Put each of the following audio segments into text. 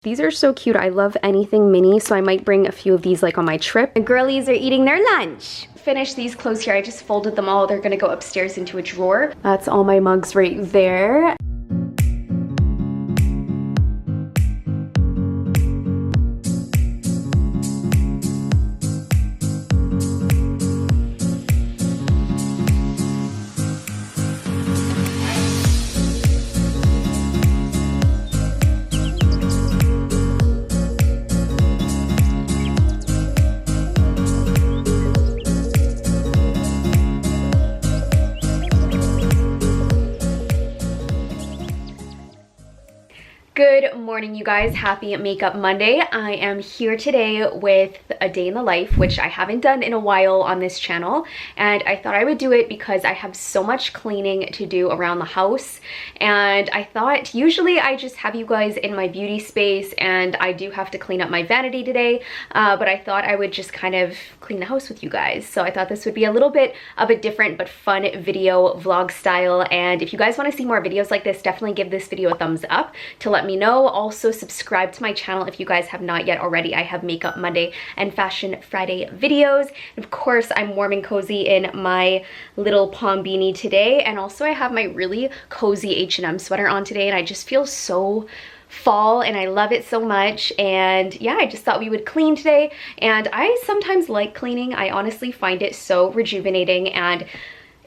These are so cute. I love anything mini, so I might bring a few of these like on my trip. The girlies are eating their lunch. Finish these clothes here. I just folded them all. They're gonna go upstairs into a drawer. That's all my mugs right there. Good morning, you guys. Happy Makeup Monday. I am here today with a day in the life, which I haven't done in a while on this channel, and I thought I would do it because I have so much cleaning to do around the house, and I thought usually I just have you guys in my beauty space, and I do have to clean up my vanity today, but I thought I would just kind of clean the house with you guys. So I thought this would be a little bit of a different but fun video vlog style, and if you guys want to see more videos like this, definitely give this video a thumbs up to let me know. Also subscribe to my channel if you guys have not yet already. I have Makeup Monday and Fashion Friday videos. And of course, I'm warm and cozy in my little palm beanie today, and also I have my really cozy H&M sweater on today, and I just feel so fall and I love it so much. And yeah, I just thought we would clean today, and I sometimes like cleaning. I honestly find it so rejuvenating, and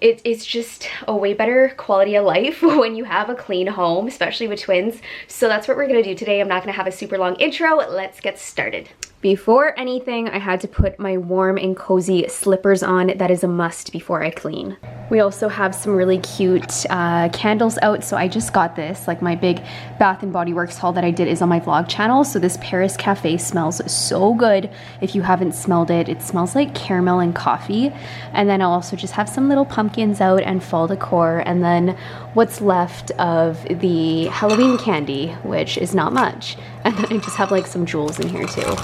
it's just a way better quality of life when you have a clean home, especially with twins. So that's what we're gonna do today. I'm not gonna have a super long intro. Let's get started. Before anything, I had to put my warm and cozy slippers on. That is a must before I clean. We also have some really cute candles out. So I just got this, like my big Bath & Body Works haul that I did is on my vlog channel. So this Paris Cafe smells so good. If you haven't smelled it, it smells like caramel and coffee. And then I'll also just have some little pumpkins out and fall decor. And then what's left of the Halloween candy, which is not much. And then I just have like some jewels in here too.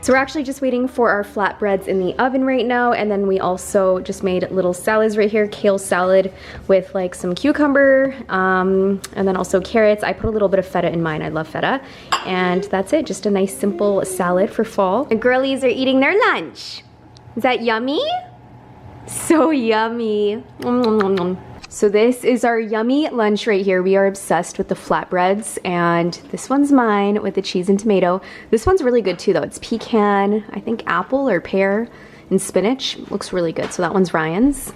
So we're actually just waiting for our flatbreads in the oven right now, and then we also just made little salads right here, kale salad with like some cucumber, and then also carrots. I put a little bit of feta in mine. I love feta. And that's it, just a nice simple salad for fall. The girlies are eating their lunch. Is that yummy? So yummy. So this is our yummy lunch right here. We are obsessed with the flatbreads, and this one's mine with the cheese and tomato. This one's really good too though. It's pecan, I think apple or pear, and spinach. Looks really good. So that one's Ryan's.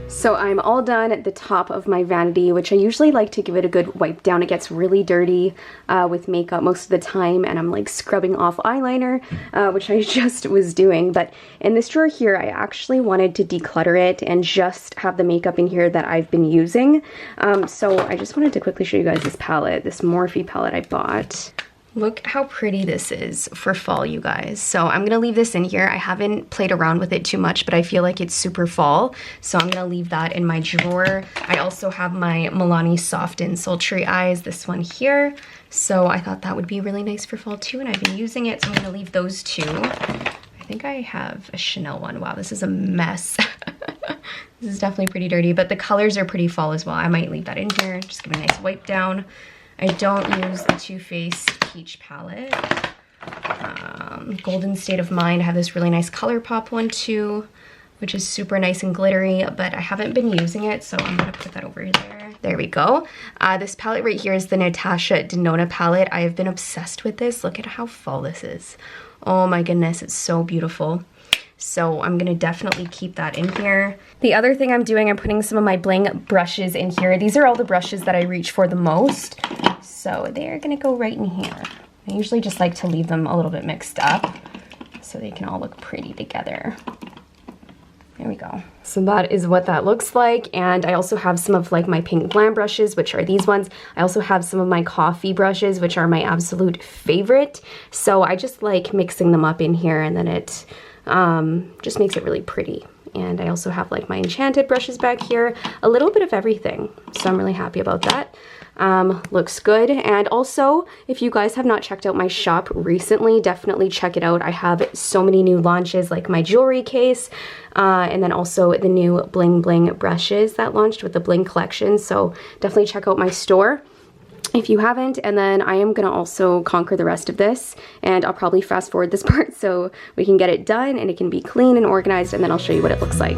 So I'm all done at the top of my vanity, which I usually like to give it a good wipe down. It gets really dirty with makeup most of the time, and I'm like scrubbing off eyeliner, which I just was doing. But in this drawer here, I actually wanted to declutter it and just have the makeup in here that I've been using. So I just wanted to quickly show you guys this palette, this Morphe palette I bought. Look how pretty this is for fall, you guys. So I'm gonna leave this in here. I haven't played around with it too much, but I feel like it's super fall. So I'm gonna leave that in my drawer. I also have my Milani Soft and Sultry Eyes, this one here. So I thought that would be really nice for fall too, and I've been using it, so I'm gonna leave those two. I think I have a Chanel one. Wow, this is a mess. This is definitely pretty dirty, but the colors are pretty fall as well. I might leave that in here, just give it a nice wipe down. I don't use the Too Faced Peach palette. Golden State of Mind, I have this really nice Color Pop one too, which is super nice and glittery, but I haven't been using it, so I'm gonna put that over there. There we go. This palette right here is the Natasha Denona palette. I have been obsessed with this. Look at how fall this is. Oh my goodness, it's so beautiful. So I'm gonna definitely keep that in here. The other thing I'm doing, I'm putting some of my Bling brushes in here. These are all the brushes that I reach for the most. So they're gonna go right in here. I usually just like to leave them a little bit mixed up so they can all look pretty together. There we go. So that is what that looks like. And I also have some of like my pink glam brushes, which are these ones. I also have some of my coffee brushes, which are my absolute favorite. So I just like mixing them up in here, and then it just makes it really pretty. And I also have like my enchanted brushes back here, a little bit of everything. So I'm really happy about that. Looks good. And also, if you guys have not checked out my shop recently, definitely check it out. I have so many new launches, like my jewelry case, and then also the new Bling Bling brushes that launched with the Bling collection. So definitely check out my store if you haven't. And then I am gonna also conquer the rest of this, and I'll probably fast forward this part so we can get it done and it can be clean and organized, and then I'll show you what it looks like.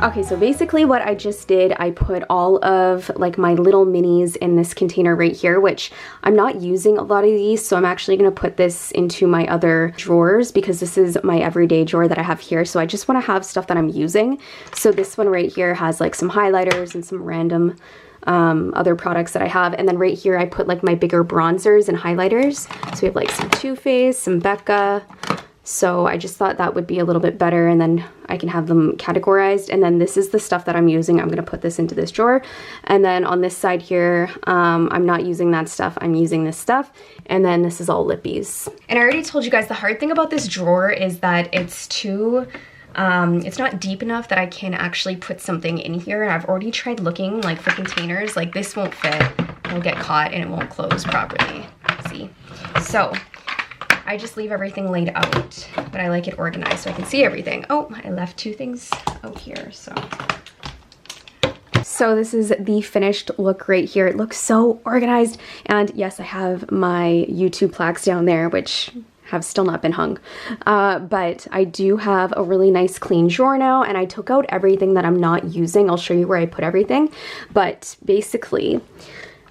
Okay, so basically what I just did, I put all of like my little minis in this container right here, which I'm not using a lot of these, so I'm actually gonna put this into my other drawers because this is my everyday drawer that I have here. So I just wanna have stuff that I'm using. So this one right here has like some highlighters and some random other products that I have. And then right here I put like my bigger bronzers and highlighters. So we have like some Too Faced, some Becca. So I just thought that would be a little bit better, and then I can have them categorized. And then this is the stuff that I'm using. I'm gonna put this into this drawer. And then on this side here, I'm not using that stuff, I'm using this stuff. And then this is all lippies. And I already told you guys the hard thing about this drawer is that it's too, it's not deep enough that I can actually put something in here. And I've already tried looking like for containers, like this won't fit, it'll get caught and it won't close properly, see? So I just leave everything laid out, but I like it organized so I can see everything. Oh, I left two things out here, so. So this is the finished look right here. It looks so organized. And yes, I have my YouTube plaques down there, which have still not been hung. But I do have a really nice clean drawer now, and I took out everything that I'm not using. I'll show you where I put everything. But basically,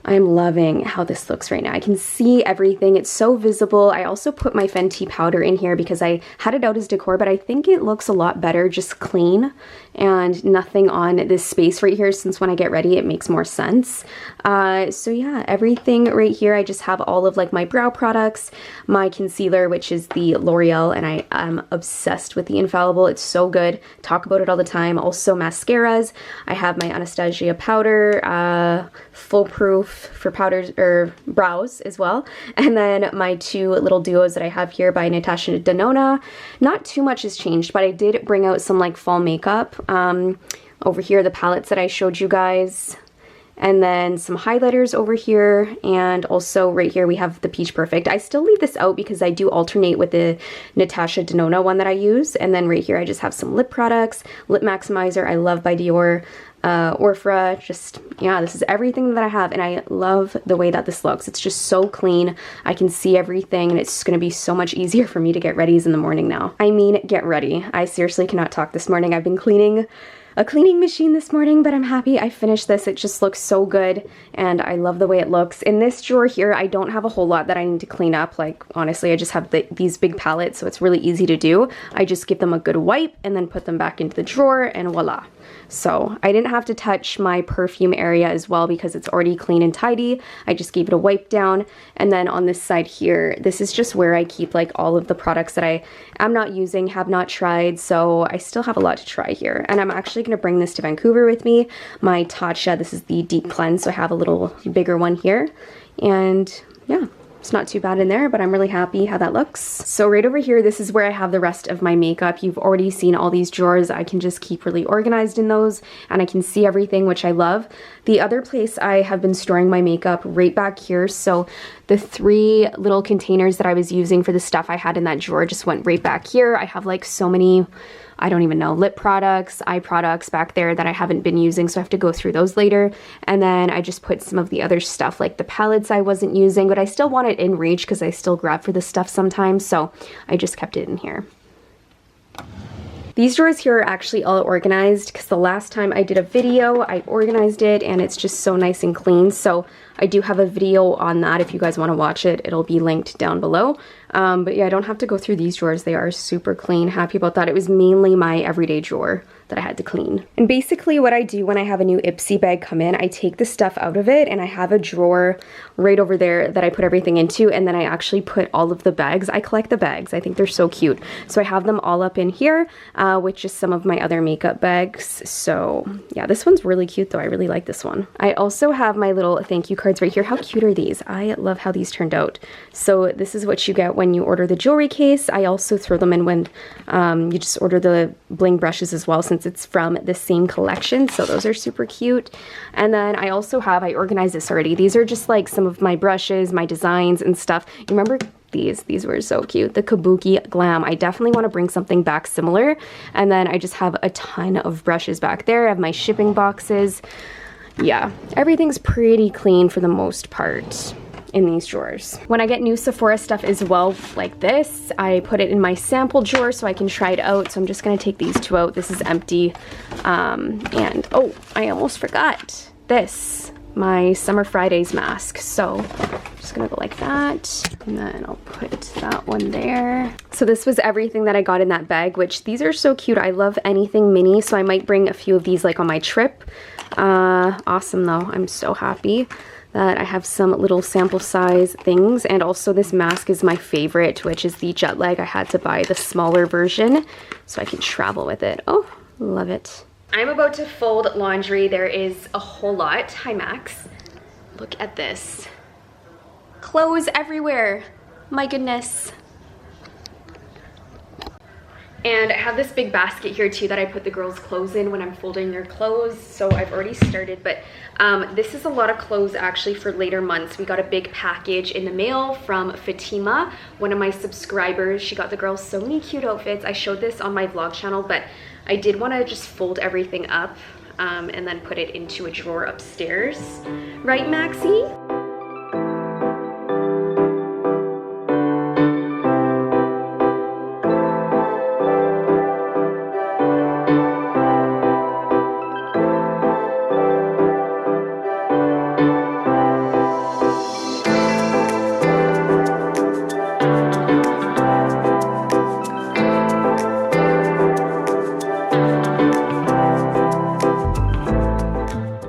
I'm loving how this looks right now. I can see everything. It's so visible. I also put my Fenty powder in here because I had it out as decor, but I think it looks a lot better just clean and nothing on this space right here, since when I get ready it makes more sense. So yeah, everything right here. I just have all of like my brow products, my concealer, which is the L'Oreal, and I am obsessed with the Infallible. It's so good. Talk about it all the time. Also mascaras. I have my Anastasia powder, Foolproof for powders or brows as well, and then my two little duos that I have here by Natasha Denona. Not too much has changed, but I did bring out some like fall makeup. Over here, the palettes that I showed you guys, and then some highlighters over here, and also right here we have the Peach Perfect. I still leave this out because I do alternate with the Natasha Denona one that I use. And then right here I just have some lip products, Lip Maximizer, I love by Dior, Orfra, just, yeah, this is everything that I have, and I love the way that this looks. It's just so clean. I can see everything, and it's gonna be so much easier for me to get readies in the morning now. I mean, get ready. I seriously cannot talk this morning. I've been cleaning a cleaning machine this morning, but I'm happy I finished this. It just looks so good and I love the way it looks. In this drawer here, I don't have a whole lot that I need to clean up. Like honestly, I just have these big palettes, so it's really easy to do. I just give them a good wipe and then put them back into the drawer and voila. So I didn't have to touch my perfume area as well because it's already clean and tidy. I just gave it a wipe down. And then on this side here, this is just where I keep like all of the products that I am not using, have not tried. So I still have a lot to try here. And I'm actually going to bring this to Vancouver with me. My Tatcha, this is the deep cleanse. So I have a little bigger one here. And yeah. It's not too bad in there, but I'm really happy how that looks. So right over here, this is where I have the rest of my makeup. You've already seen all these drawers. I can just keep really organized in those and I can see everything, which I love. The other place I have been storing my makeup right back here. So the 3 little containers that I was using for the stuff I had in that drawer just went right back here. I have like so many, I don't even know, lip products, eye products back there that I haven't been using, so I have to go through those later. And then I just put some of the other stuff like the palettes I wasn't using, but I still want it in reach because I still grab for this stuff sometimes, so I just kept it in here. These drawers here are actually all organized because the last time I did a video, I organized it and it's just so nice and clean. So I do have a video on that. If you guys want to watch it, it'll be linked down below. But yeah, I don't have to go through these drawers. They are super clean. Happy about that. It was mainly my everyday drawer that I had to clean. And basically what I do when I have a new Ipsy bag come in, I take the stuff out of it and I have a drawer right over there that I put everything into, and then I actually put all of the bags. I collect the bags. I think they're so cute. So I have them all up in here, with just some of my other makeup bags. So yeah, this one's really cute though. I really like this one. I also have my little thank you cards right here. How cute are these? I love how these turned out. So this is what you get when you order the jewelry case. I also throw them in when you just order the bling brushes as well, since it's from the same collection. So those are super cute. And then I also have, I organized this already. These are just like some of my brushes, my designs and stuff. You remember these were so cute, the Kabuki Glam. I definitely want to bring something back similar. And then I just have a ton of brushes back there. I have my shipping boxes. Yeah, everything's pretty clean for the most part in these drawers. When I get new Sephora stuff as well, like this, I put it in my sample drawer so I can try it out. So I'm just gonna take these 2 out. This is empty. And oh, I almost forgot this, my Summer Fridays mask. So I'm just gonna go like that, and then I'll put that one there. So this was everything that I got in that bag, which these are so cute. I love anything mini, so I might bring a few of these like on my trip. Awesome though, I'm so happy that I have some little sample size things. And also this mask is my favorite, which is the jet lag. I had to buy the smaller version so I can travel with it. Oh, love it. I'm about to fold laundry. There is a whole lot. Hi, Max. Look at this. Clothes everywhere. My goodness. And I have this big basket here too that I put the girls' clothes in when I'm folding their clothes. So I've already started, but this is a lot of clothes actually for later months. We got a big package in the mail from Fatima, one of my subscribers. She got the girls so many cute outfits. I showed this on my vlog channel, but I did want to just fold everything up and then put it into a drawer upstairs. Right, Maxie?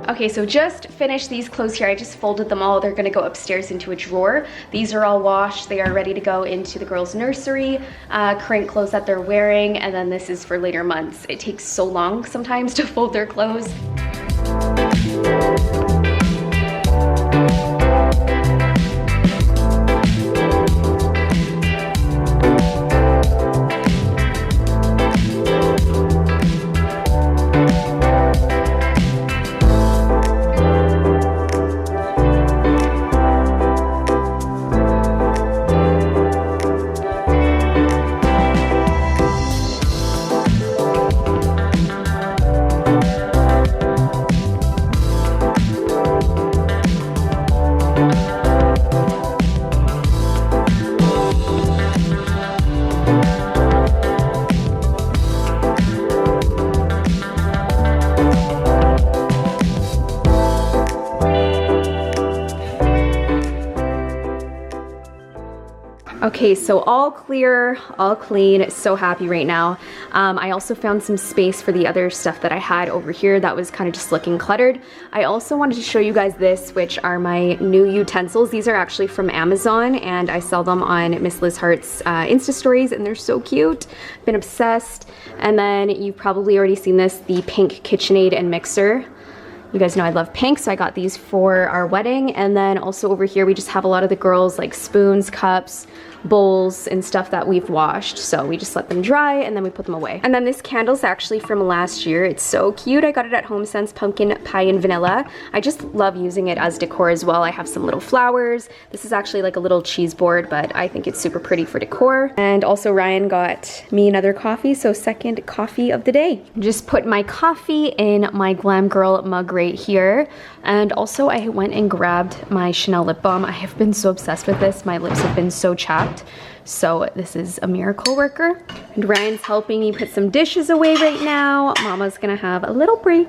Okay, so just finished these clothes here. I just folded them all. They're gonna go upstairs into a drawer. These are all washed. They are ready to go into the girls' nursery, current clothes that they're wearing, and then this is for later months. It takes so long sometimes to fold their clothes. Okay, so all clear, all clean, so happy right now. I also found some space for the other stuff that I had over here that was kind of just looking cluttered. I also wanted to show you guys this, which are my new utensils. These are actually from Amazon, and I sell them on Miss Liz Hart's Insta stories, and they're so cute. Been obsessed. And then you've probably already seen this, the pink KitchenAid and mixer. You guys know I love pink, so I got these for our wedding. And then also over here, we just have a lot of the girls, like spoons, cups, bowls, and stuff that we've washed. So we just let them dry and then we put them away. And then this candle's actually from last year. It's so cute. I got it at HomeSense, pumpkin pie and vanilla. I just love using it as decor as well. I have some little flowers. This is actually like a little cheese board, but I think it's super pretty for decor. And also Ryan got me another coffee, so second coffee of the day. Just put my coffee in my Glam Girl mug right here. And also I went and grabbed my Chanel lip balm. I have been so obsessed with this. My lips have been so chapped. So this is a miracle worker. And Ryan's helping me put some dishes away right now. Mama's gonna have a little break.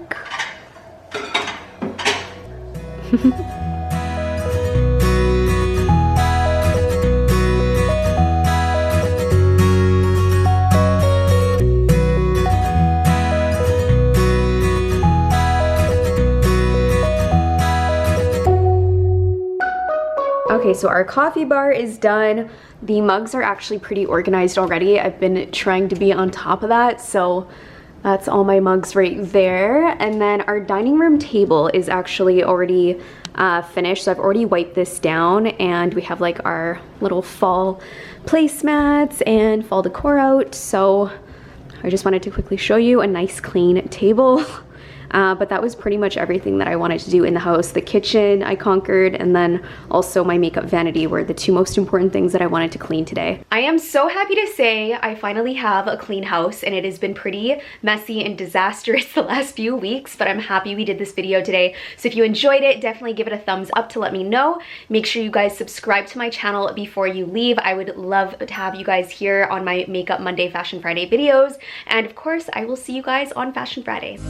Okay, so our coffee bar is done. The mugs are actually pretty organized already. I've been trying to be on top of that, so that's all my mugs right there. And then our dining room table is actually already finished, so I've already wiped this down, and we have like our little fall placemats and fall decor out. So I just wanted to quickly show you a nice clean table. But that was pretty much everything that I wanted to do in the house. The kitchen I conquered, and then also my makeup vanity were the two most important things that I wanted to clean today. I am so happy to say I finally have a clean house, and it has been pretty messy and disastrous the last few weeks, but I'm happy we did this video today. So if you enjoyed it, definitely give it a thumbs up to let me know. Make sure you guys subscribe to my channel before you leave. I would love to have you guys here on my Makeup Monday, Fashion Friday videos. And of course, I will see you guys on Fashion Fridays.